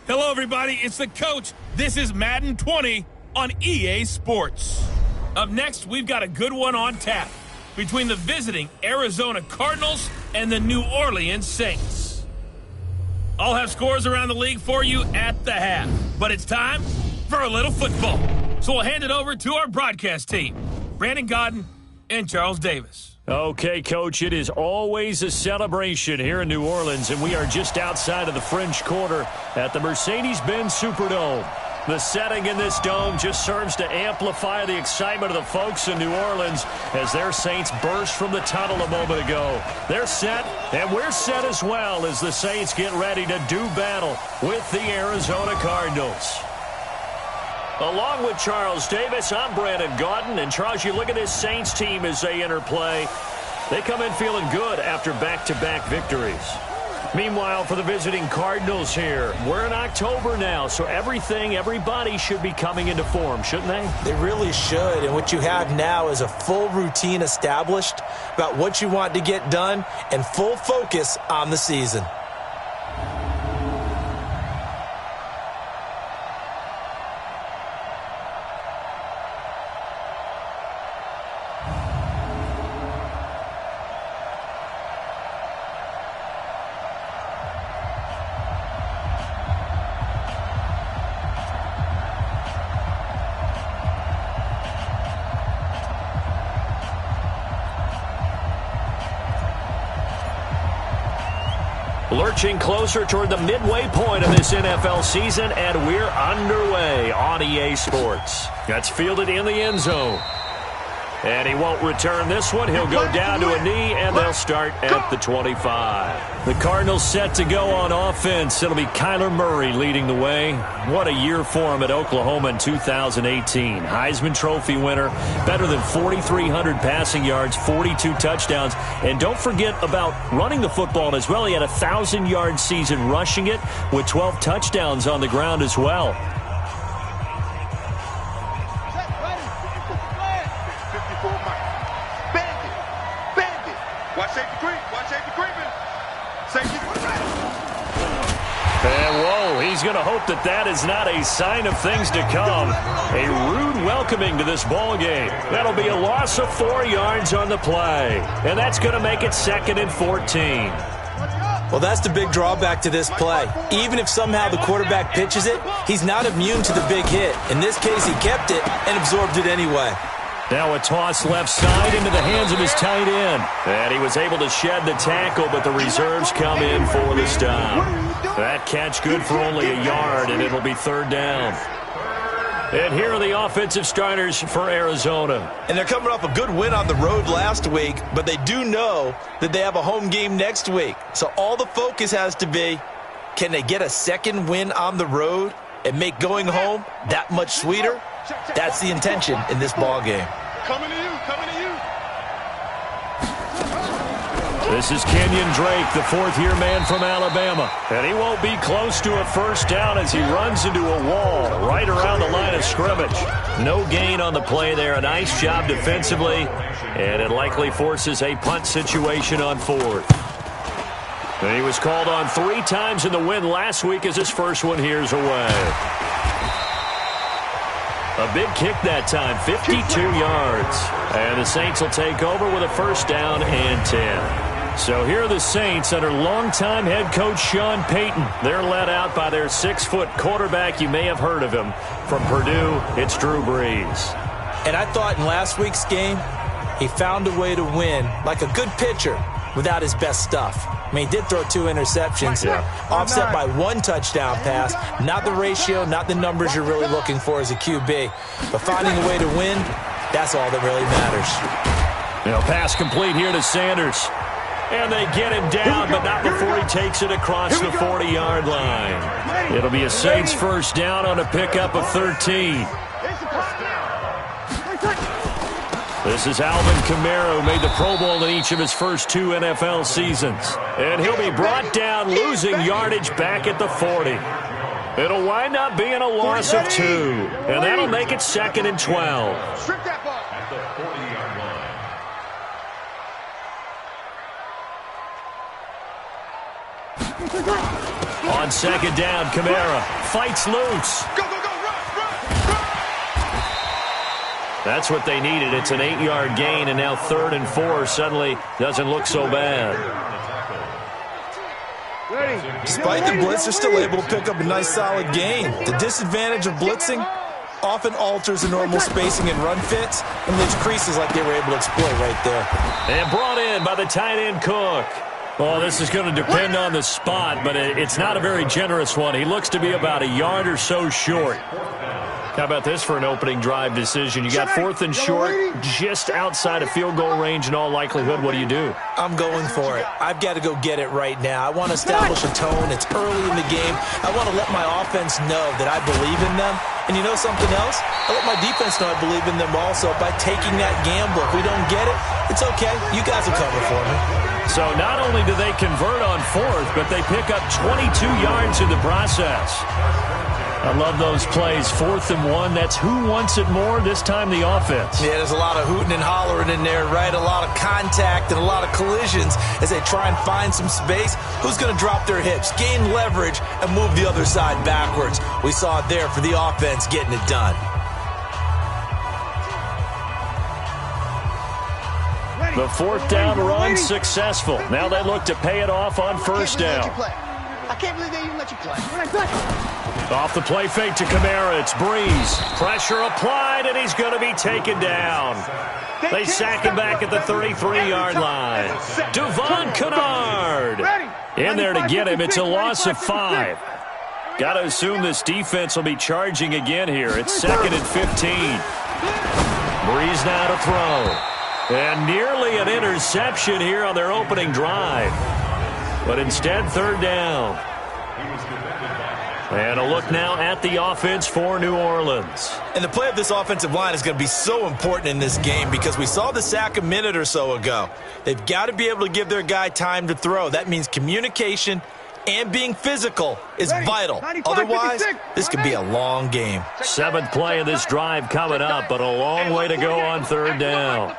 Hello, everybody. It's the coach. This is Madden 20 on EA Sports. Up next, we've got a good one on tap between the visiting Arizona Cardinals and the New Orleans Saints. I'll have scores around the league for you at the half, but it's time for a little football. So we'll hand it over to our broadcast team, Brandon Godden and Charles Davis. Okay, Coach, it is always a celebration here in New Orleans, and we are just outside of the French Quarter at the Mercedes-Benz Superdome. The setting in this dome just serves to amplify the excitement of the folks in New Orleans as their Saints burst from the tunnel a moment ago. They're set, and we're set as well as the Saints get ready to do battle with the Arizona Cardinals. Along with Charles Davis, I'm Brandon Godden. And, Charles, you look at this Saints team as they enter play. They come in feeling good after back-to-back victories. Meanwhile, for the visiting Cardinals here, we're in October now, so everybody should be coming into form, shouldn't they? They really should, and what you have now is a full routine established about what you want to get done and full focus on the season. Lurching closer toward the midway point of this NFL season, and we're underway on EA Sports. That's fielded in the end zone. And he won't return this one. He'll go down to a knee, and they'll start at the 25. The Cardinals set to go on offense. It'll be Kyler Murray leading the way. What a year for him at Oklahoma in 2018. Heisman Trophy winner, better than 4,300 passing yards, 42 touchdowns. And don't forget about running the football as well. He had a 1,000-yard season rushing it with 12 touchdowns on the ground as well. He's going to hope that is not a sign of things to come. A rude welcoming to this ball game. That'll be a loss of 4 yards on the play. And that's going to make it 2nd and 14. Well, that's the big drawback to this play. Even if somehow the quarterback pitches it, he's not immune to the big hit. In this case, he kept it and absorbed it anyway. Now a toss left side into the hands of his tight end. And he was able to shed the tackle, but the reserves come in for the stop. That catch good for only a yard, and it'll be 3rd down. And here are the offensive starters for Arizona. And they're coming off a good win on the road last week, but they do know that they have a home game next week. So all the focus has to be, can they get a second win on the road and make going home that much sweeter? That's the intention in this ball game. Coming to you, coming to you. This is Kenyon Drake, the 4th-year man from Alabama. And he won't be close to a first down as he runs into a wall right around the line of scrimmage. No gain on the play there. A nice job defensively. And it likely forces a punt situation on 4th. And he was called on 3 times in the win last week as his first one here's away. A big kick that time, 52 yards. And the Saints will take over with a first down and 10. So here are the Saints under longtime head coach Sean Payton. They're led out by their 6-foot quarterback. You may have heard of him. From Purdue, it's Drew Brees. And I thought in last week's game, he found a way to win like a good pitcher without his best stuff. I mean, he did throw 2 interceptions, offset by 1 touchdown pass. Not the ratio, not the numbers you're really looking for as a QB. But finding a way to win, that's all that really matters. Pass complete here to Sanders. And they get him down, but not before he takes it across the 40-yard line. It'll be a Saints first down on a pickup of 13. This is Alvin Kamara, who made the Pro Bowl in each of his first 2 NFL seasons. And he'll be brought down, losing yardage back at the 40. It'll wind up being a loss of 2. And that'll make it 2nd and 12. On On second down, Kamara fights loose. Go, go, go, run. That's what they needed. It's an 8-yard gain, and now 3rd and 4 suddenly doesn't look so bad. Despite the blitz, they're still able to pick up a nice, solid gain. The disadvantage of blitzing often alters the normal spacing and run fits and leaves creases like they were able to exploit right there. And brought in by the tight end, Cook. Well, this is going to depend on the spot, but it's not a very generous one. He looks to be about a yard or so short. How about this for an opening drive decision? You got 4th and short, just outside of field goal range in all likelihood. What do you do? I'm going for it. I've got to go get it right now. I want to establish a tone. It's early in the game. I want to let my offense know that I believe in them. And you know something else? I let my defense know I believe in them also by taking that gamble. If we don't get it, it's okay. You guys will cover for me. So not only do they convert on 4th, but they pick up 22 yards in the process. I love those plays. 4th and 1. That's who wants it more, this time the offense. Yeah, there's a lot of hooting and hollering in there, right? A lot of contact and a lot of collisions as they try and find some space. Who's going to drop their hips, gain leverage, and move the other side backwards? We saw it there for the offense getting it done. The 4th down run successful. Now they look to pay it off on 1st down. I can't believe they even let you play. Off the play fake to Kamara, it's Breeze. Pressure applied, and he's going to be taken down. They sack him back at the 33-yard line. Devon Kennard in there to get him. It's a loss of 5. Got to assume this defense will be charging again here. It's 2nd and 15. Breeze now to throw. And nearly an interception here on their opening drive. But instead, 3rd down. And a look now at the offense for New Orleans. And the play of this offensive line is going to be so important in this game because we saw the sack a minute or so ago. They've got to be able to give their guy time to throw. That means communication and being physical is vital. Otherwise, this could be a long game. 7th play of this drive coming up, but a long way to go on 3rd down.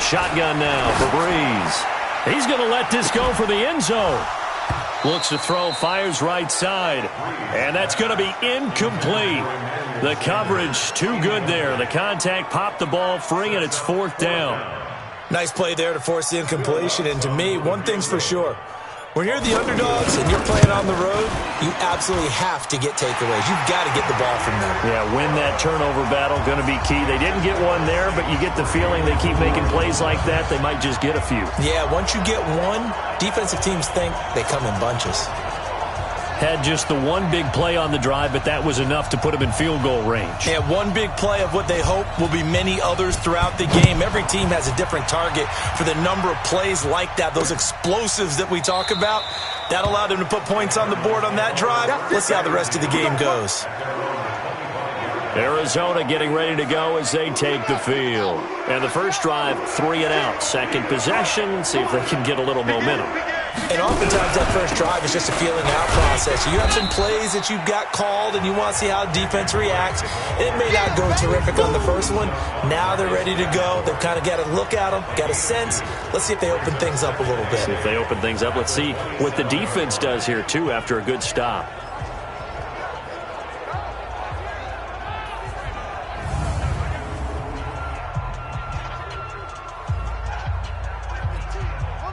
Shotgun now for Breeze. He's going to let this go for the end zone. Looks to throw, fires right side. And that's going to be incomplete. The coverage too good there. The contact popped the ball free, and it's 4th down. Nice play there to force the incompletion. And to me, one thing's for sure. When you're the underdogs and you're playing on the road, you absolutely have to get takeaways. You've got to get the ball from them. Yeah, win that turnover battle, going to be key. They didn't get one there, but you get the feeling they keep making plays like that, they might just get a few. Yeah, once you get one, defensive teams think they come in bunches. Had just the one big play on the drive, but that was enough to put them in field goal range. Yeah, one big play of what they hope will be many others throughout the game. Every team has a different target for the number of plays like that, those explosives that we talk about. That allowed them to put points on the board on that drive. Let's see how the rest of the game goes. Arizona getting ready to go as they take the field. And the first drive, 3 and out. Second possession, see if they can get a little momentum. And oftentimes that first drive is just a feeling out process. You have some plays that you've got called and you want to see how defense reacts. It may not go terrific on the first one. Now they're ready to go. They've kind of got to look at them, got a sense. Let's see if they open things up a little bit. See if they open things up. Let's see what the defense does here, too, after a good stop.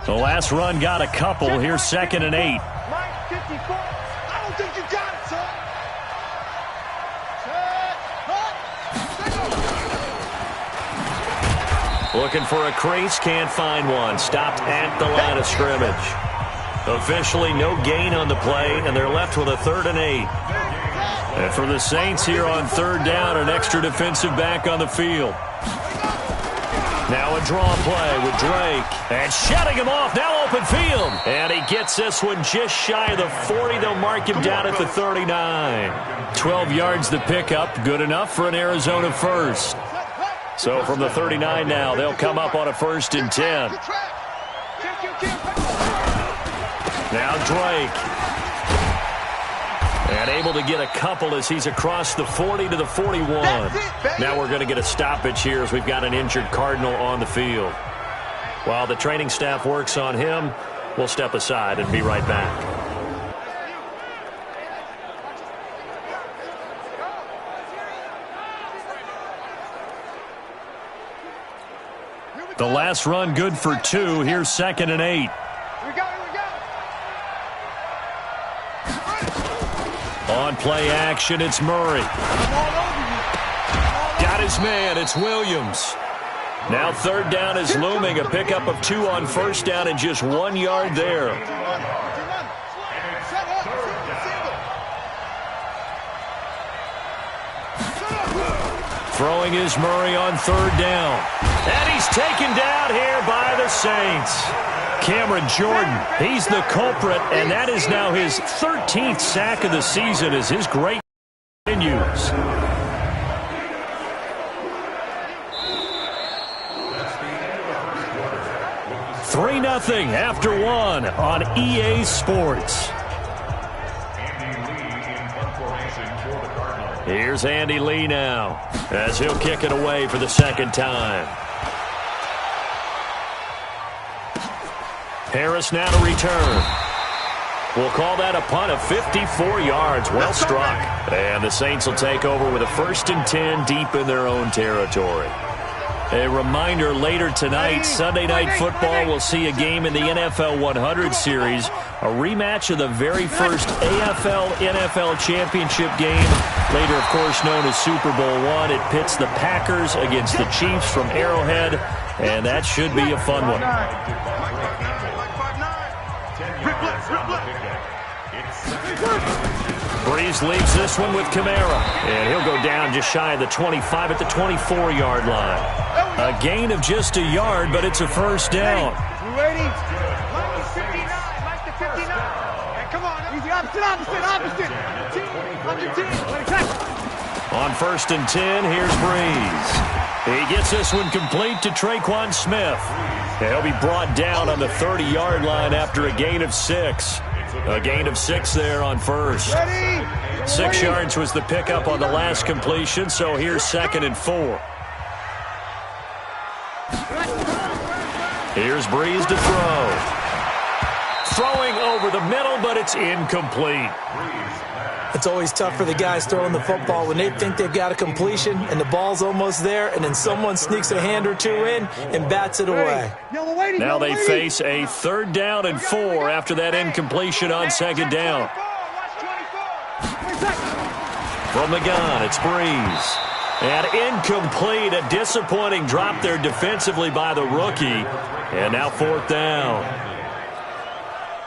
The last run got a couple. Here's 2nd and 8. I don't think you got it, son. Looking for a crease, can't find one. Stopped at the line of scrimmage. Officially no gain on the play, and they're left with a 3rd and 8. And for the Saints here on 3rd down, an extra defensive back on the field. Now a draw play with Drake. And shutting him off, now open field. And he gets this one just shy of the 40. They'll mark him down at the 39. 12 yards the pickup, good enough for an Arizona first. So from the 39 now, they'll come up on a 1st and 10. Now Drake. And able to get a couple as he's across the 40 to the 41. Now we're going to get a stoppage here as we've got an injured Cardinal on the field. While the training staff works on him, We'll step aside and be right back. The last run good for 2. Here's 2nd and 8. Here we go. On play action, it's Murray. Got his man, it's Williams. Now 3rd down is looming. A pickup of 2 on 1st down and just 1 yard there. Throwing is Murray on 3rd down. And he's taken down here by the Saints. Cameron Jordan, he's the culprit, and that is now his 13th sack of the season as his great continues. Three 0 after 1 on EA Sports. Here's Andy Lee now as he'll kick it away for the 2nd time. Harris now to return. We'll call that a punt of 54 yards. Well struck. And the Saints will take over with a 1st and 10 deep in their own territory. A reminder, later tonight, Sunday Night Football will see a game in the NFL 100 series, a rematch of the very first AFL-NFL championship game, later, of course, known as Super Bowl I. It pits the Packers against the Chiefs from Arrowhead, and that should be a fun one. Breeze leaves this one with Kamara, and he'll go down just shy of the 25 at the 24-yard line. A gain of just a yard, but it's a 1st down. You ready? Mike the 59. Mike the 59. Hey, come on. Easy. Opposite. Team. On 1st and 10, here's Breeze. He gets this one complete to Traquan Smith. He'll be brought down on the 30-yard line after a gain of 6. A gain of 6 there on 1st. 6 yards was the pickup on the last completion, so here's 2nd and 4. Here's Breeze to throw. Throwing over the middle, but it's incomplete. It's always tough for the guys throwing the football when they think they've got a completion and the ball's almost there, and then someone sneaks a hand or 2 in and bats it away. Now they face a 3rd down and 4 after that incompletion on 2nd down. From the gun, it's Breeze. And incomplete, a disappointing drop there defensively by the rookie. And now 4th down.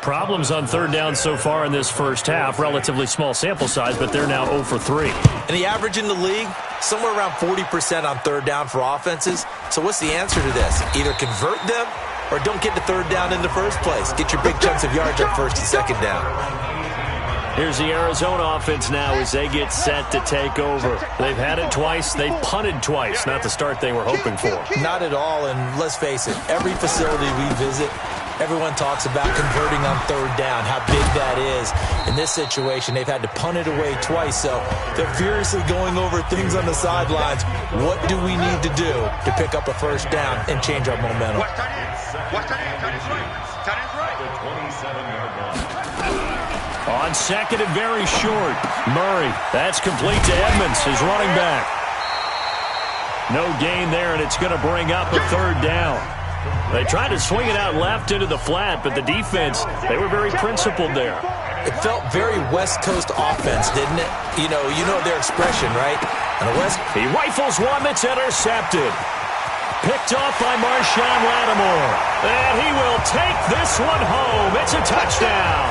Problems on 3rd down so far in this first half. Relatively small sample size, but they're now 0 for 3. And the average in the league, somewhere around 40% on 3rd down for offenses. So what's the answer to this? Either convert them or don't get to 3rd down in the first place. Get your big chunks of yards on 1st and 2nd down. Here's the Arizona offense now as they get set to take over. They've had it twice. They've punted twice. Not the start they were hoping for. Not at all, and let's face it, every facility we visit, everyone talks about converting on 3rd down, how big that is. In this situation, they've had to punt it away twice, so they're furiously going over things on the sidelines. What do we need to do to pick up a 1st down and change our momentum? On 2nd and very short, Murray. That's complete to Edmonds, his running back. No gain there, and it's going to bring up a 3rd down. They tried to swing it out left into the flat, but the defense, they were very principled there. It felt very West Coast offense, didn't it? You know their expression, right? On the West, he rifles one that's intercepted. Picked off by Marshawn Lattimore. And he will take this one home. It's a touchdown.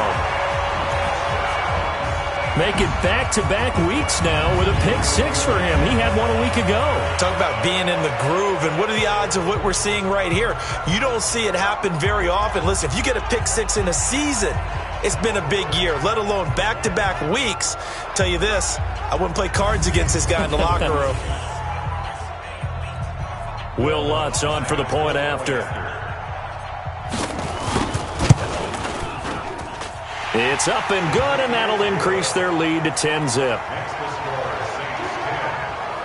Making back-to-back weeks now with a pick 6 for him. He had one a week ago. Talk about being in the groove, and what are the odds of what we're seeing right here? You don't see it happen very often. Listen, if you get a pick 6 in a season, it's been a big year, let alone back-to-back weeks. Tell you this, I wouldn't play cards against this guy in the locker room. Will Lutz on for the point after. It's up and good, and that'll increase their lead to 10-zip.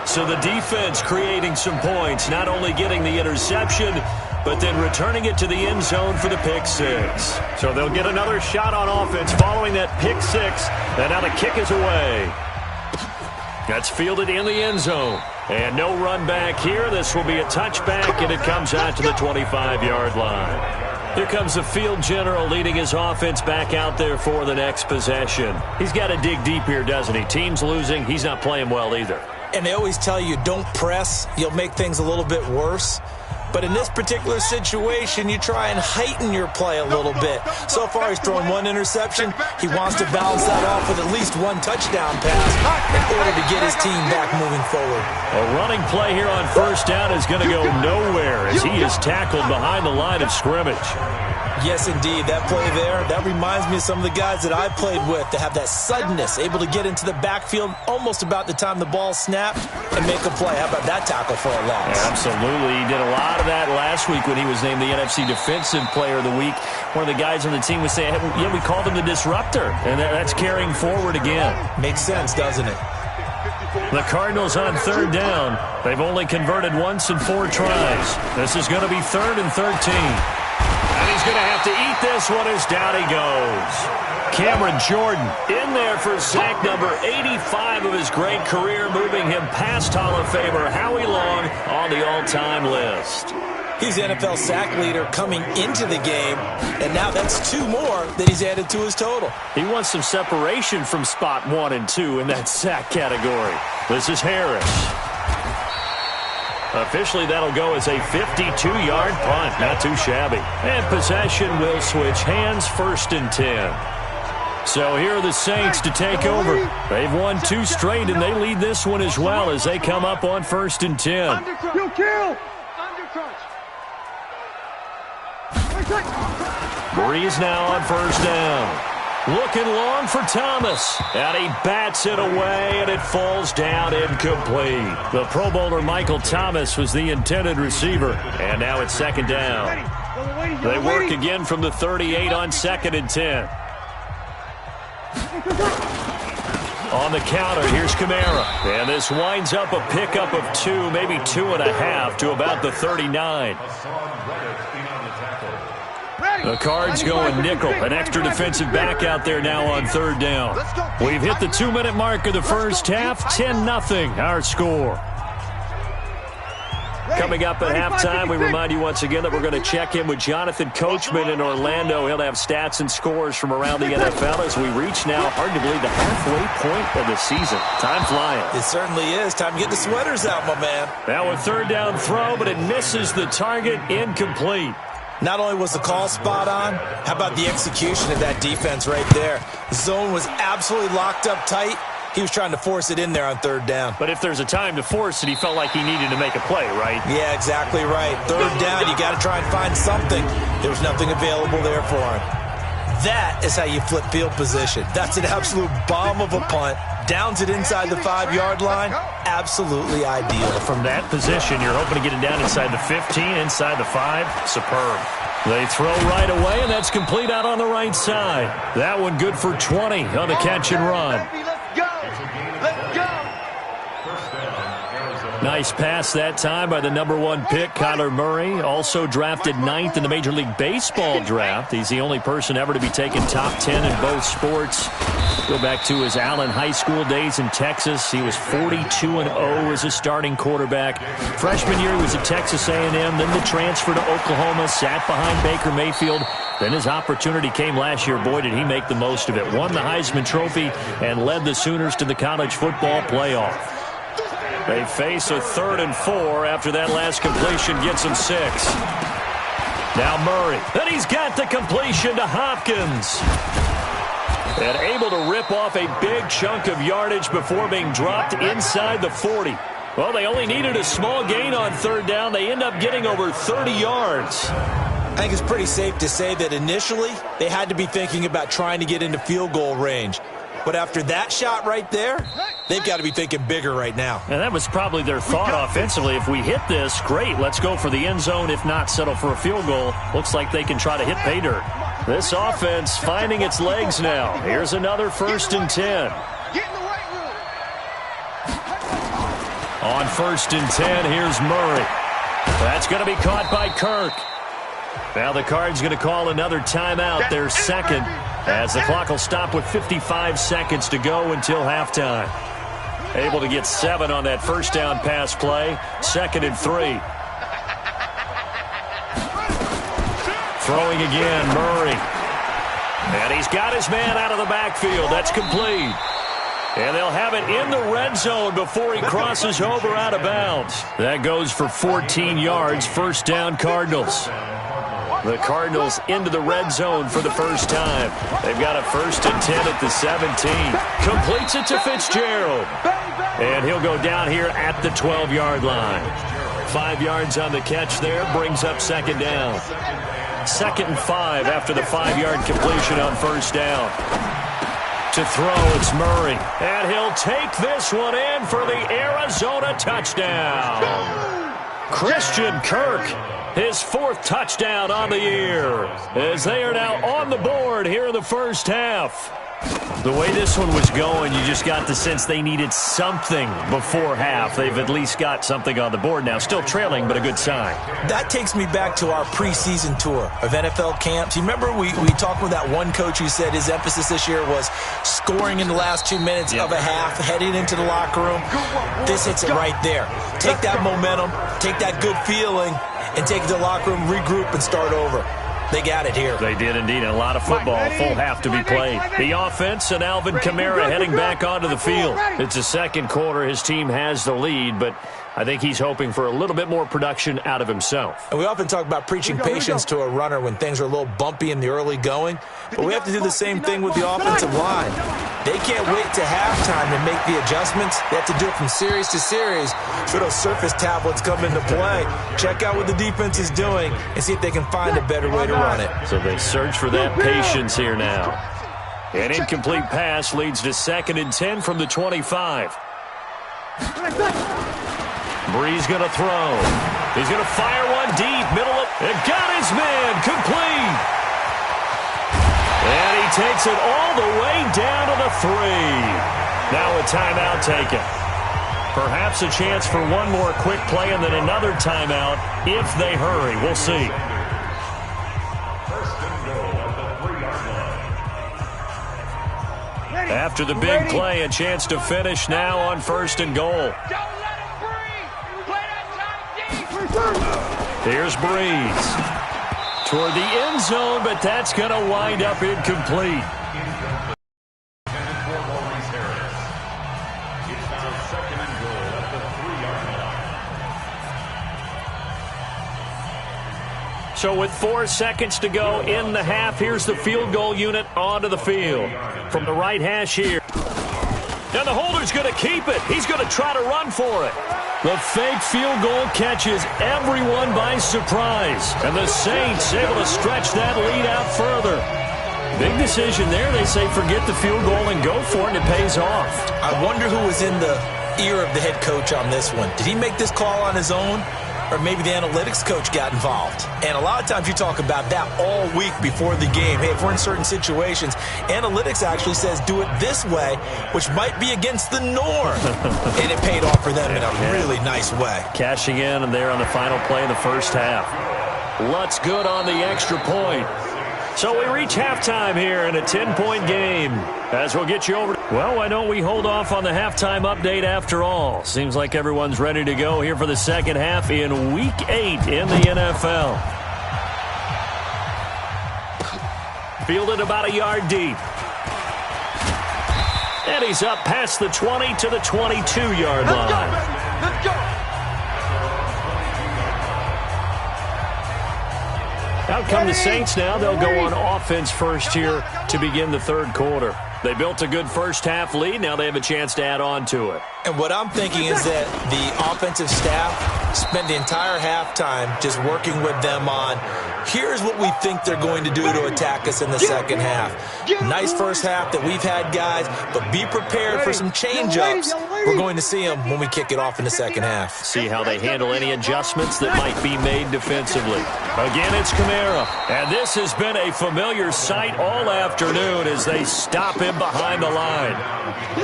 So the defense creating some points, not only getting the interception, but then returning it to the end zone for the pick six. So they'll get another shot on offense following that pick six, and now the kick is away. That's fielded in the end zone. And no run back here. This will be a touchback, and it comes out to the 25-yard line. Here comes the field general leading his offense back out there for the next possession. He's got to dig deep here, doesn't he? Team's losing. He's not playing well either. And they always tell you, don't press. You'll make things a little bit worse. But in this particular situation, you try and heighten your play a little bit. So far, he's thrown one interception. He wants to balance that off with at least one touchdown pass in order to get his team back moving forward. A running play here on first down is going to go nowhere as he is tackled behind the line of scrimmage. Yes, indeed. That play there, that reminds me of some of the guys that I played with that have that suddenness, able to get into the backfield almost about the time the ball snapped and make a play. How about that tackle for a loss? Absolutely. He did a lot of that last week when he was named the NFC Defensive Player of the Week. One of the guys on the team was saying, yeah, we called him the disruptor, and that's carrying forward again. Makes sense, doesn't it? The Cardinals on third down. They've only converted once in 4 tries. This is going to be 3rd and 13. And he's going to have to eat this one as down he goes. Cameron Jordan in there for sack number 85 of his great career, moving him past Hall of Famer Howie Long on the all-time list. He's NFL sack leader coming into the game, and now that's 2 more that he's added to his total. He wants some separation from spot 1 and 2 in that sack category. This is Harris. Officially, that'll go as a 52-yard punt. Not too shabby. And possession will switch hands, 1st and 10. So here are the Saints to take over. They've won 2 straight, and they lead this one as well as they come up on 1st and 10. Breeze now on 1st down. Looking long for Thomas, and he bats it away, and it falls down incomplete. The Pro Bowler Michael Thomas was the intended receiver, and now it's 2nd down. They work again from the 38 on 2nd and 10. On the counter, here's Kamara, and this winds up a pickup of 2, maybe 2.5 to about the 39. The Cards going nickel, an extra defensive back out there now on 3rd down. We've hit the 2-minute mark of the first half, 10-0 our score. Coming up at halftime, we remind you once again that we're going to check in with Jonathan Coachman in Orlando. He'll have stats and scores from around the NFL as we reach now, hard to believe, the halfway point of the season. Time flying. It certainly is. Time to get the sweaters out, my man. Now a 3rd down throw, but it misses the target, incomplete. Not only was the call spot on, how about the execution of that defense right there? The zone was absolutely locked up tight. He was trying to force it in there on 3rd down. But if there's a time to force it, he felt like he needed to make a play, right? Yeah, exactly right. 3rd down, you got to try and find something. There was nothing available there for him. That is how you flip field position. That's an absolute bomb of a punt. Downs it inside the 5-yard line. Absolutely ideal. From that position, you're hoping to get it down inside the 15, inside the 5. Superb. They throw right away, and that's complete out on the right side. That one good for 20 on the catch and run. Nice pass that time by the #1 pick, Kyler Murray. Also drafted 9th in the Major League Baseball draft. He's the only person ever to be taken top 10 in both sports. Go back to his Allen High School days in Texas. He was 42-0 as a starting quarterback. Freshman year, he was at Texas A&M. Then the transfer to Oklahoma, sat behind Baker Mayfield. Then his opportunity came last year. Boy, did he make the most of it. Won the Heisman Trophy and led the Sooners to the college football playoff. They face a 3rd and 4 after that last completion gets him 6. Now Murray. And he's got the completion to Hopkins. And able to rip off a big chunk of yardage before being dropped inside the 40. Well, they only needed a small gain on 3rd down. They end up getting over 30 yards. I think it's pretty safe to say that initially they had to be thinking about trying to get into field goal range. But after that shot right there, they've got to be thinking bigger right now. And that was probably their thought offensively. If we hit this, great. Let's go for the end zone. If not, settle for a field goal. Looks like they can try to hit pay dirt. This offense finding its legs now. Here's another 1st and 10. On 1st and 10, here's Murray. That's going to be caught by Kirk. Now the Cards going to call another timeout, their second, as the clock will stop with 55 seconds to go until halftime. Able to get 7 on that first down pass play. 2nd and 3. Throwing again, Murray. And he's got his man out of the backfield. That's complete. And they'll have it in the red zone before he crosses over out of bounds. That goes for 14 yards. First down, Cardinals. The Cardinals into the red zone for the first time. They've got a 1st and 10 at the 17. Completes it to Fitzgerald. And he'll go down here at the 12-yard line. 5 yards on the catch there. Brings up 2nd down. 2nd and 5 after the 5-yard completion on first down. To throw, it's Murray. And he'll take this one in for the Arizona touchdown. Christian Kirk, his 4th touchdown on the year, as they are now on the board here in the first half. The way this one was going, you just got the sense they needed something before half. They've at least got something on the board now. Still trailing, but a good sign. That takes me back to our preseason tour of NFL camps. You remember we talked with that one coach who said his emphasis this year was scoring in the last 2 minutes of a half, heading into the locker room. This hits it right there. Take that momentum, take that good feeling, and take it to the locker room, regroup, and start over. They got it here. They did indeed. A lot of football, full half to be played. The offense and Alvin Kamara heading back onto the field. It's the second quarter. His team has the lead, but I think he's hoping for a little bit more production out of himself. And we often talk about preaching patience to a runner when things are a little bumpy in the early going, but we have to do the same thing with the offensive line. They can't wait to halftime to make the adjustments. They have to do it from series to series so those surface tablets come into play. Check out what the defense is doing and see if they can find a better way to run it. So they search for that patience here now. An incomplete pass leads to 2nd and 10 from the 25. Bree's going to throw. He's going to fire one deep, middle of, and got his man, complete. And he takes it all the way down to the 3. Now a timeout taken. Perhaps a chance for one more quick play and then another timeout if they hurry. We'll see. After the big play, a chance to finish now on 1st and goal. Here's Breeze. Toward the end zone, but that's going to wind up incomplete. So with 4 seconds to go in the half, here's the field goal unit onto the field. From the right hash here. And the holder's going to keep it. He's going to try to run for it. The fake field goal catches everyone by surprise. And the Saints able to stretch that lead out further. Big decision there. They say forget the field goal and go for it, and it pays off. I wonder who was in the ear of the head coach on this one. Did he make this call on his own? Or maybe the analytics coach got involved. And a lot of times you talk about that all week before the game. Hey, if we're in certain situations, analytics actually says do it this way, which might be against the norm. And it paid off for them in a really nice way. Cashing in and there on the final play of the first half. Lutz good on the extra point. So we reach halftime here in a 10-point game. As we'll get you over. Well, why don't we hold off on the halftime update after all? Seems like everyone's ready to go here for the second half in Week 8 in the NFL. Fielded about a yard deep. And he's up past the 20 to the 22-yard line. Let's go. Out come the Saints now. They'll go on offense first here to begin the third quarter. They built a good first half lead. Now they have a chance to add on to it. And what I'm thinking is that the offensive staff spent the entire halftime just working with them on, here's what we think they're going to do to attack us in the second half. Nice first half that we've had, guys, but be prepared for some change-ups We're going to see them when we kick it off in the second half. See how they handle any adjustments that might be made defensively. Again, it's Kamara. And this has been a familiar sight all afternoon as they stop him behind the line.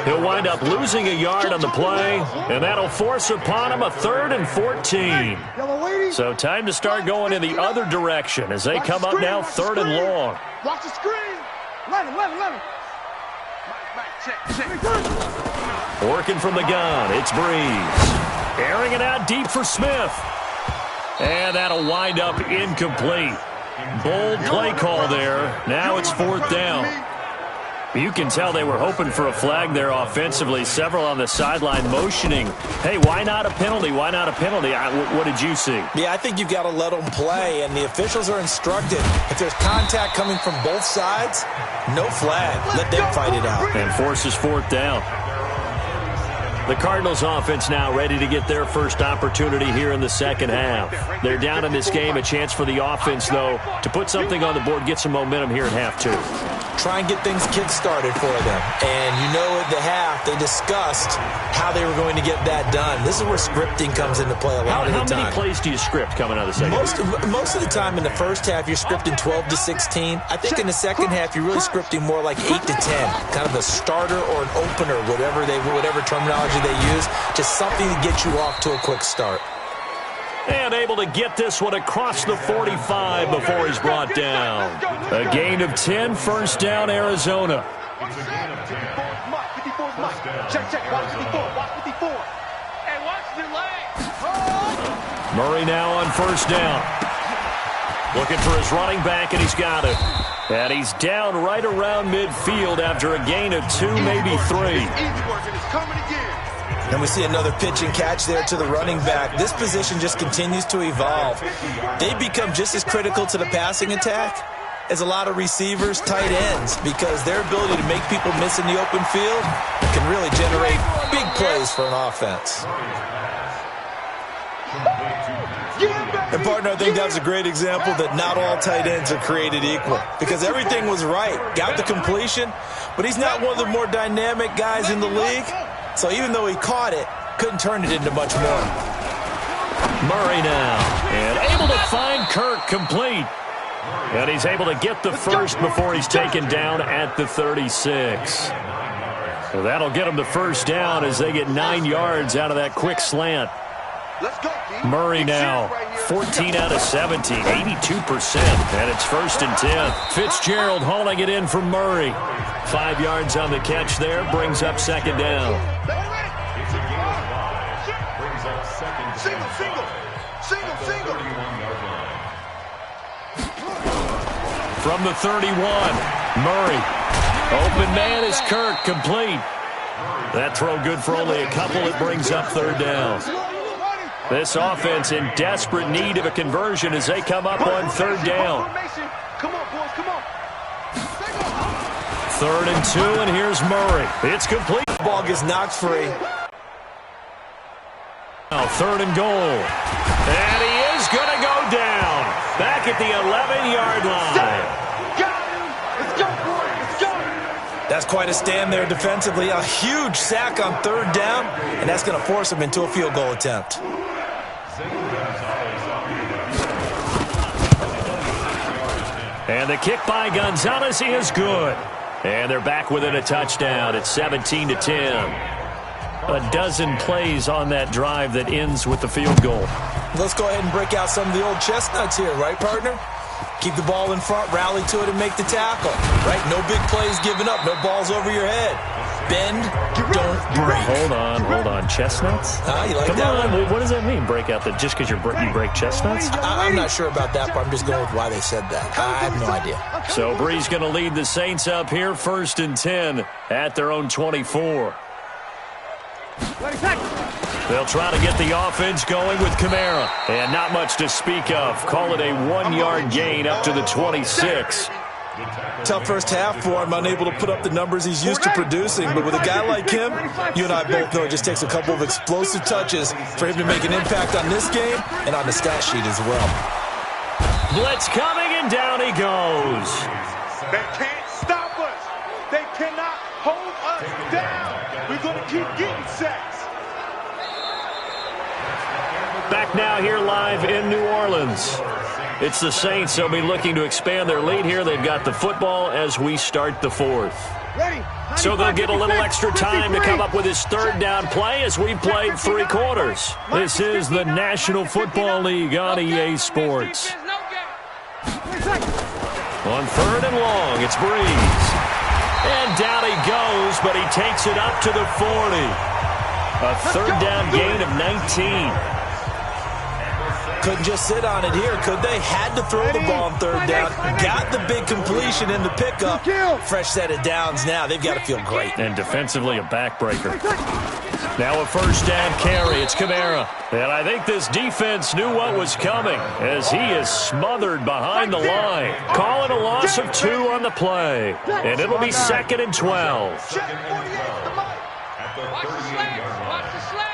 He'll wind up losing a yard on the play, and that'll force upon him a 3rd and 14. So time to start going in the other direction as they come up now 3rd and long. Watch the screen. Let him. Working from the gun, it's Breeze. Airing it out deep for Smith. And that'll wind up incomplete. Bold play call there. Now it's 4th down. You can tell they were hoping for a flag there offensively. Several on the sideline motioning, hey, why not a penalty? Why not a penalty? What did you see? Yeah, I think you've got to let them play, and the officials are instructed. If there's contact coming from both sides, no flag. Let them fight it out. And forces 4th down. The Cardinals offense now ready to get their first opportunity here in the second half. They're down in this game. A chance for the offense, though, to put something on the board, get some momentum here in half 2. Try and get things kick-started for them. And you know at the half, they discussed how they were going to get that done. This is where scripting comes into play a lot of the time. How many plays do you script coming out of the second half? Most of the time in the first half, you're scripting 12 to 16. I think in the second half, you're really scripting more like 8 to 10. Kind of a starter or an opener, whatever terminology they use. Just something to get you off to a quick start. And able to get this one across the 45 before he's brought down. A gain of 10, 1st down, Arizona. Murray now on 1st down. Looking for his running back, and he's got it. And he's down right around midfield after a gain of 2, maybe 3. And we see another pitch and catch there to the running back. This position just continues to evolve. They become just as critical to the passing attack as a lot of receivers, tight ends, because their ability to make people miss in the open field can really generate big plays for an offense. And, partner, I think that was a great example that not all tight ends are created equal, because everything was right. Got the completion, but he's not one of the more dynamic guys in the league. So even though he caught it, couldn't turn it into much more. Murray now, and able to find Kirk complete. And he's able to get the first before he's taken down at the 36. So that'll get him the 1st down as they get 9 yards out of that quick slant. Murray now, 14 out of 17, 82%, and it's 1st and 10. Fitzgerald hauling it in from Murray. 5 yards on the catch there, brings up 2nd down. Single. From the 31, Murray. Open man is Kirk, complete. That throw good for only a couple. It brings up 3rd down. This offense in desperate need of a conversion as they come up on 3rd down. Come on, boys, come on. 3rd and 2, and here's Murray. It's complete. The ball gets knocked free. Now 3rd and goal. And he is going to go down. Back at the 11-yard line. Let's go, boys. Let's go. That's quite a stand there defensively. A huge sack on 3rd down, and that's going to force him into a field goal attempt. And the kick by Gonzalez is good. And they're back within a touchdown. It's 17-10. A dozen plays on that drive that ends with the field goal. Let's go ahead and break out some of the old chestnuts here, right, partner? Keep the ball in front, rally to it, and make the tackle. Right? No big plays given up. No balls over your head. Bend, don't break. Hold on. Chestnuts? You like Come that on. one? What does that mean, break out? Just because you break chestnuts? I'm not sure about that, but I'm just going with why they said that. I have no idea. So Bree's going to lead the Saints up here, 1st and 10 at their own 24. They'll try to get the offense going with Kamara. And not much to speak of. Call it a 1-yard gain up to the 26. Tough first half for him, unable to put up the numbers he's used to producing. But with a guy like him, you and I both know it just takes a couple of explosive touches for him to make an impact on this game and on the stat sheet as well. Blitz coming, and down he goes. They can't stop us. They cannot hold us down. We're going to keep getting sacks. Back now here live in New Orleans. It's the Saints. They'll be looking to expand their lead here. They've got the football as we start the fourth. Ready. So they'll get a little extra time to come up with his third down play as we played 3 quarters. This is the National Football League on EA Sports. On 3rd and long, it's Breeze. And down he goes, but he takes it up to the 40. A third down gain of 19. Couldn't just sit on it here, could they? Had to throw the ball on 3rd down. Got the big completion in the pickup. Fresh set of downs now. They've got to feel great. And defensively, a backbreaker. Now a first down carry. It's Kamara. And I think this defense knew what was coming as he is smothered behind the line. Calling a loss of 2 on the play. And it'll be 2nd and 12. Watch the slants. Watch the slants.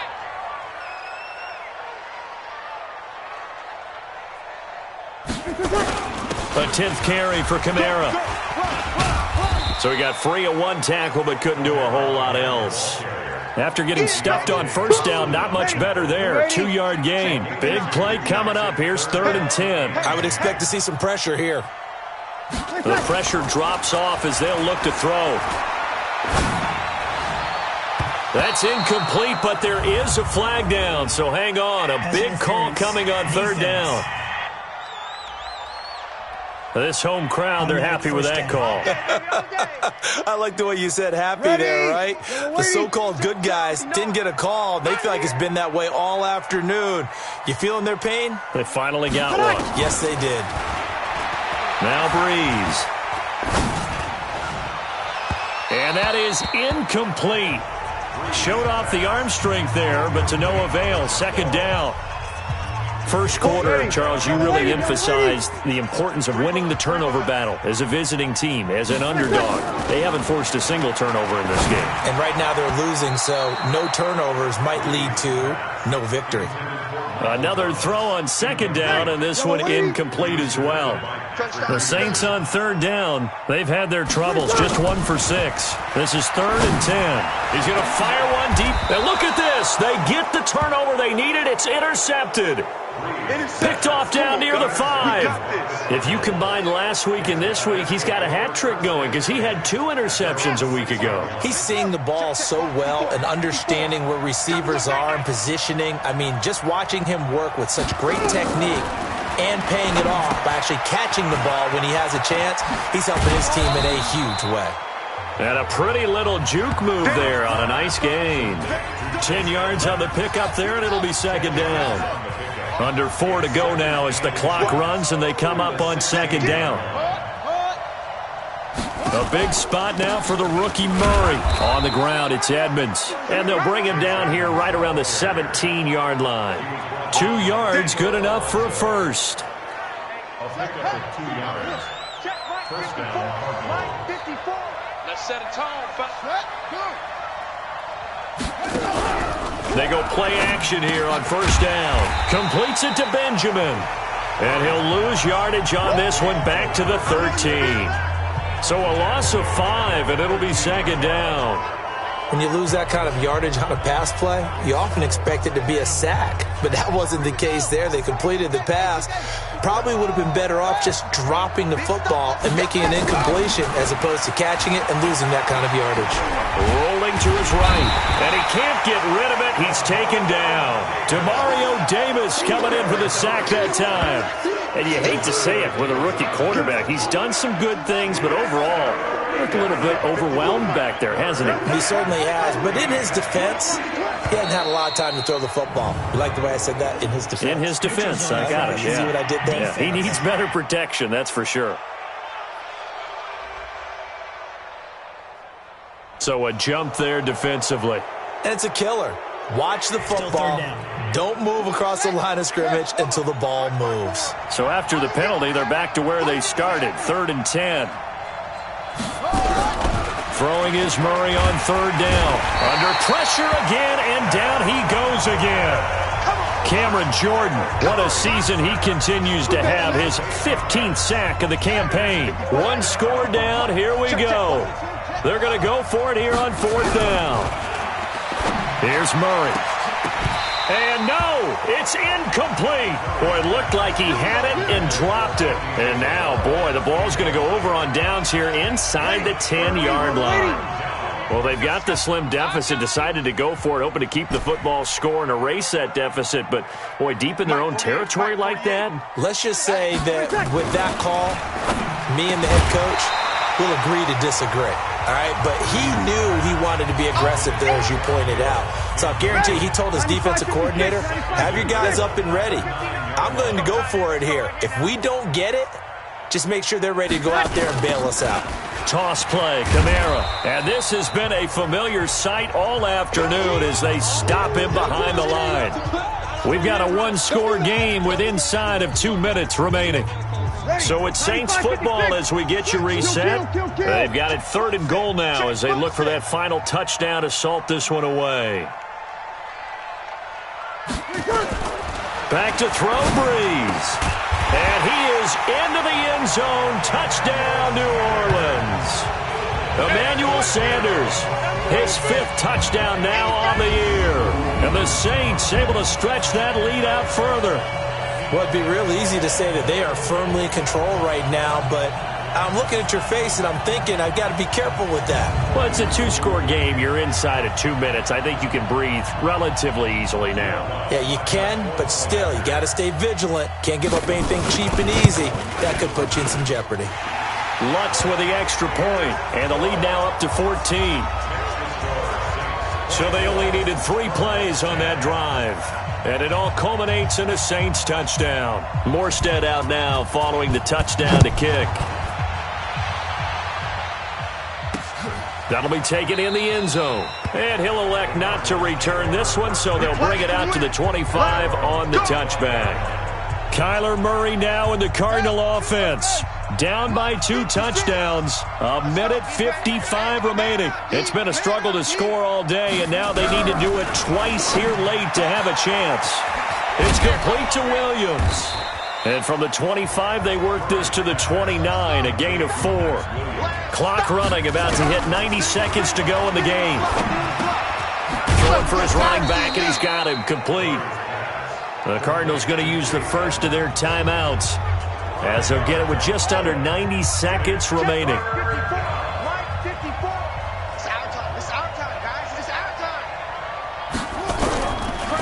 A 10th carry for Kamara. So he got free of 1 tackle but couldn't do a whole lot else. After getting stuffed on first down, not much better there. 2-yard gain. Big play coming up. Here's 3rd and 10. I would expect to see some pressure here. The pressure drops off as they'll look to throw. That's incomplete, but there is a flag down, so hang on. A big call coming on 3rd down. This home crowd, they're happy with that call. I like the way you said happy there, right? The so-called good guys didn't get a call. They feel like it's been that way all afternoon. You feeling their pain? They finally got one. Yes, they did. Now Breeze. And that is incomplete. Showed off the arm strength there, but to no avail. 2nd down. First quarter, Charles, you really emphasized the importance of winning the turnover battle as a visiting team, as an underdog. They haven't forced a single turnover in this game. And right now they're losing, so no turnovers might lead to no victory. Another throw on 2nd down, and this one incomplete as well. The Saints on 3rd down. They've had their troubles, just 1 for 6. This is 3rd and 10. He's going to fire one deep. And look at this. They get the turnover they needed. It's intercepted. Picked off down near the 5. If you combine last week and this week, he's got a hat trick going because he had 2 interceptions a week ago. He's seeing the ball so well and understanding where receivers are and positioning. I mean, just watching him work with such great technique and paying it off by actually catching the ball when he has a chance, he's helping his team in a huge way. And a pretty little juke move there on a nice gain. 10 yards on the pickup there, and it'll be 2nd down. Under 4 to go now as the clock runs and they come up on 2nd down. A big spot now for the rookie Murray. On the ground, it's Edmonds. And they'll bring him down here right around the 17-yard line. 2 yards, good enough for a first. First down. 54. Let's set a tone. They go play action here on first down. Completes it to Benjamin. And he'll lose yardage on this one back to the 13. So a loss of 5, and it'll be 2nd down. When you lose that kind of yardage on a pass play, you often expect it to be a sack. But that wasn't the case there. They completed the pass. Probably would have been better off just dropping the football and making an incompletion as opposed to catching it and losing that kind of yardage. Rolling to his right, and he can't get rid of it. He's taken down. Demario Davis coming in for the sack that time. And you hate to say it with a rookie quarterback. He's done some good things, but overall, looked a little bit overwhelmed back there, hasn't he? He certainly has, but in his defense, he hasn't had a lot of time to throw the football. You like the way I said that? In his defense? In his defense, I got it, You see what I did there? Yeah, he needs better protection, that's for sure. So a jump there defensively. And it's a killer. Watch the football. Don't move across the line of scrimmage until the ball moves. So after the penalty, they're back to where they started, 3rd and 10. Throwing is Murray on 3rd down. Under pressure again, and down he goes again. Cameron Jordan, what a season he continues to have. His 15th sack of the campaign. 1 score down, here we go. They're going to go for it here on 4th down. Here's Murray. And no, it's incomplete. Boy, it looked like he had it and dropped it. And now, boy, the ball's going to go over on downs here inside the 10-yard line. Well, they've got the slim deficit, decided to go for it, hoping to keep the football score and erase that deficit. But, boy, deep in their own territory like that. Let's just say that with that call, me and the head coach will agree to disagree. All right, but he knew he wanted to be aggressive there, as you pointed out. So I guarantee he told his defensive coordinator, have your guys up and ready. I'm going to go for it here. If we don't get it, just make sure they're ready to go out there and bail us out. Toss play, Kamara. And this has been a familiar sight all afternoon as they stop him behind the line. We've got a one-score game with inside of 2 minutes remaining. So it's Saints football as we get you reset. They've got it 3rd and goal now as they look for that final touchdown to salt this one away. Back to throw, Breeze. And he is into the end zone. Touchdown, New Orleans. Emmanuel Sanders, his 5th touchdown now on the year. And the Saints able to stretch that lead out further. Well, it'd be real easy to say that they are firmly in control right now, but I'm looking at your face and I'm thinking I've got to be careful with that. Well, it's a 2-score game. You're inside of 2 minutes. I think you can breathe relatively easily now. Yeah, you can, but still, you got to stay vigilant. Can't give up anything cheap and easy. That could put you in some jeopardy. Lutz with the extra point, and the lead now up to 14. So they only needed 3 plays on that drive. And it all culminates in a Saints touchdown. Morstead out now following the touchdown to kick. That'll be taken in the end zone. And he'll elect not to return this one, so they'll bring it out to the 25 on the touchback. Kyler Murray now in the Cardinal offense. Down by 2 touchdowns. 1:55 remaining. It's been a struggle to score all day, and now they need to do it twice here late to have a chance. It's complete to Williams. And from the 25, they work this to the 29, a gain of 4. Clock running, about to hit 90 seconds to go in the game. Throwing for his running back, and he's got him complete. The Cardinals going to use the first of their timeouts, as they'll get it with just under 90 seconds remaining. It's our time. It's our time, guys. It's our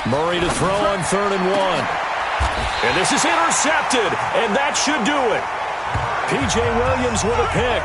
time. Murray to throw on 3rd and 1. And this is intercepted, and that should do it. P.J. Williams with a pick.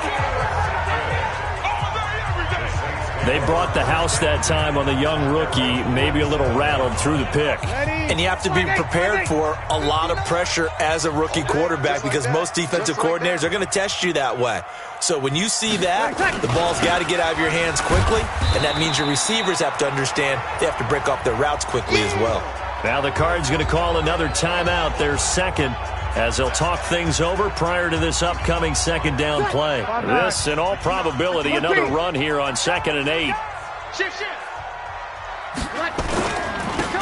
They brought the house that time on the young rookie, maybe a little rattled through the pick. And you have to be prepared for a lot of pressure as a rookie quarterback because most defensive coordinators are going to test you that way. So when you see that, the ball's got to get out of your hands quickly, and that means your receivers have to understand they have to break off their routes quickly as well. Now the Cards going to call another timeout, their second, as they'll talk things over prior to this upcoming 2nd down play. This, in all probability, another run here on 2nd and 8.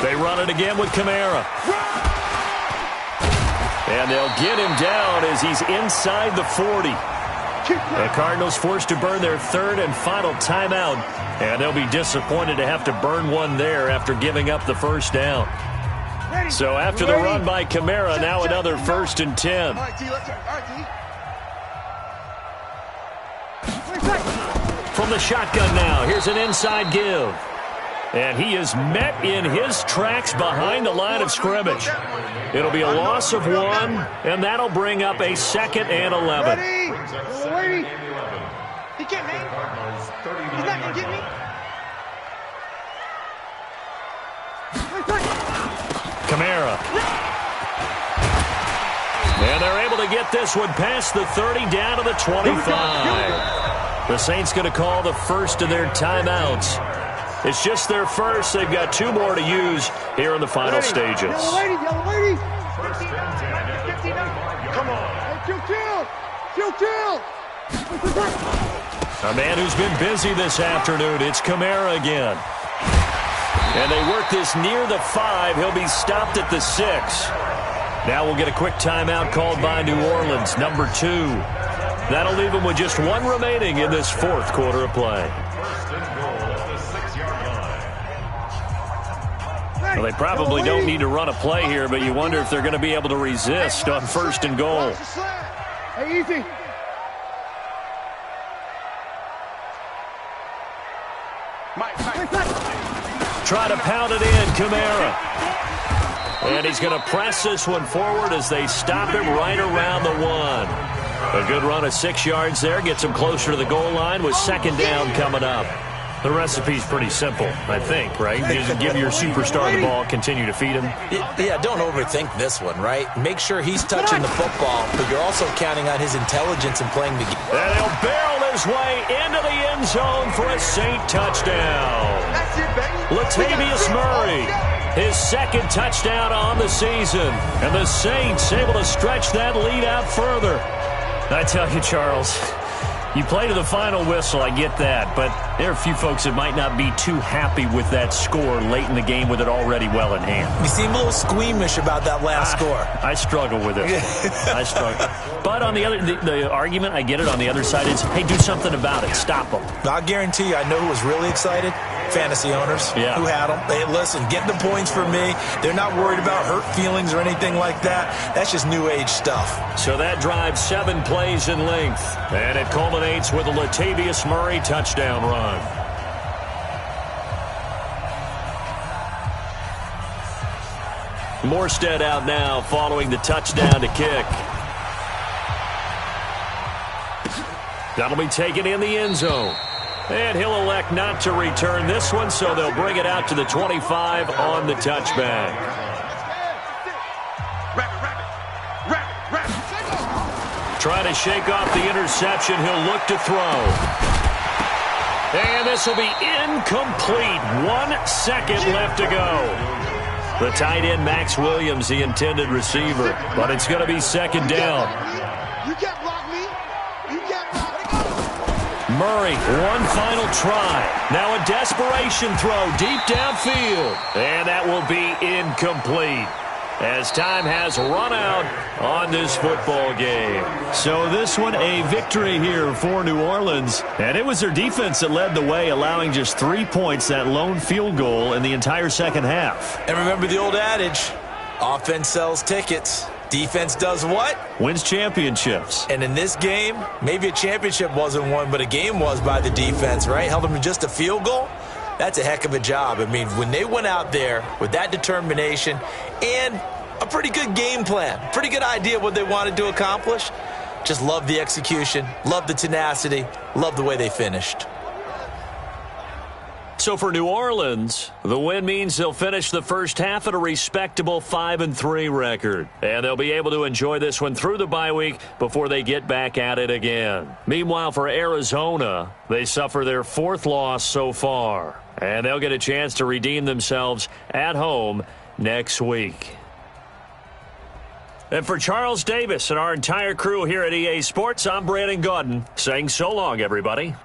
They run it again with Kamara. And they'll get him down as he's inside the 40. The Cardinals forced to burn their 3rd and final timeout, and they'll be disappointed to have to burn one there after giving up the first down. So after the run by Kamara, now another 1st and 10. From the shotgun now, here's an inside give. And he is met in his tracks behind the line of scrimmage. It'll be a loss of 1, and that'll bring up a 2nd and 11. He can't make it. He's not going to get me. Kamara. And they're able to get this one past the 30 down to the 25. The Saints going to call the first of their timeouts. It's just their first. They've got 2 more to use here in the final stages. Yellow lady, yellow lady. 59. Come on. Kill. A man who's been busy this afternoon. It's Kamara again. And they work this near the 5. He'll be stopped at the 6. Now we'll get a quick timeout called by New Orleans, number 2. That'll leave them with just 1 remaining in this 4th quarter of play. Well, they probably don't need to run a play here, but you wonder if they're going to be able to resist on 1st and goal. Hey, easy. Try to pound it in, Kamara. And he's going to press this one forward as they stop him right around the 1. A good run of 6 yards there. Gets him closer to the goal line with 2nd down coming up. The recipe's pretty simple, I think, right? You just give your superstar the ball, continue to feed him. Yeah, don't overthink this one, right? Make sure he's touching the football, but you're also counting on his intelligence in playing the game. And he'll barrel his way into the end zone for a Saint touchdown. Latavius Murray, his 2nd touchdown on the season. And the Saints able to stretch that lead out further. I tell you, Charles, you play to the final whistle, I get that, but there are a few folks that might not be too happy with that score late in the game with it already well in hand. You seem a little squeamish about that last score. I struggle with it. I struggle. But on the other, the argument, I get it, on the other side is, hey, do something about it. Stop them. I'll guarantee you, I know who was really excited. Fantasy owners who had them. Hey, listen, get the points for me. They're not worried about hurt feelings or anything like that. That's just new age stuff. So that drives 7 plays in length. And it culminates with a Latavius Murray touchdown run. Morstead out now following the touchdown to kick. That'll be taken in the end zone. And he'll elect not to return this one, so they'll bring it out to the 25 on the touchback. Trying to shake off the interception. He'll look to throw. And this will be incomplete. 1 second left to go. The tight end, Max Williams, the intended receiver. But it's going to be 2nd down. You can't block me. You can't block me. Murray, one final try. Now a desperation throw deep downfield. And that will be incomplete, as time has run out on this football game. So this one a victory here for New Orleans. And it was their defense that led the way, allowing just 3 points, that lone field goal in the entire second half. And remember the old adage, offense sells tickets. Defense does what? Wins championships. And in this game, maybe a championship wasn't won, but a game was by the defense, right? Held them to just a field goal. That's a heck of a job. I mean, when they went out there with that determination and a pretty good game plan, pretty good idea what they wanted to accomplish, just love the execution, love the tenacity, love the way they finished. So for New Orleans, the win means they'll finish the first half at a respectable 5-3 record. And they'll be able to enjoy this one through the bye week before they get back at it again. Meanwhile, for Arizona, they suffer their 4th loss so far. And they'll get a chance to redeem themselves at home next week. And for Charles Davis and our entire crew here at EA Sports, I'm Brandon Gaudin saying so long, everybody.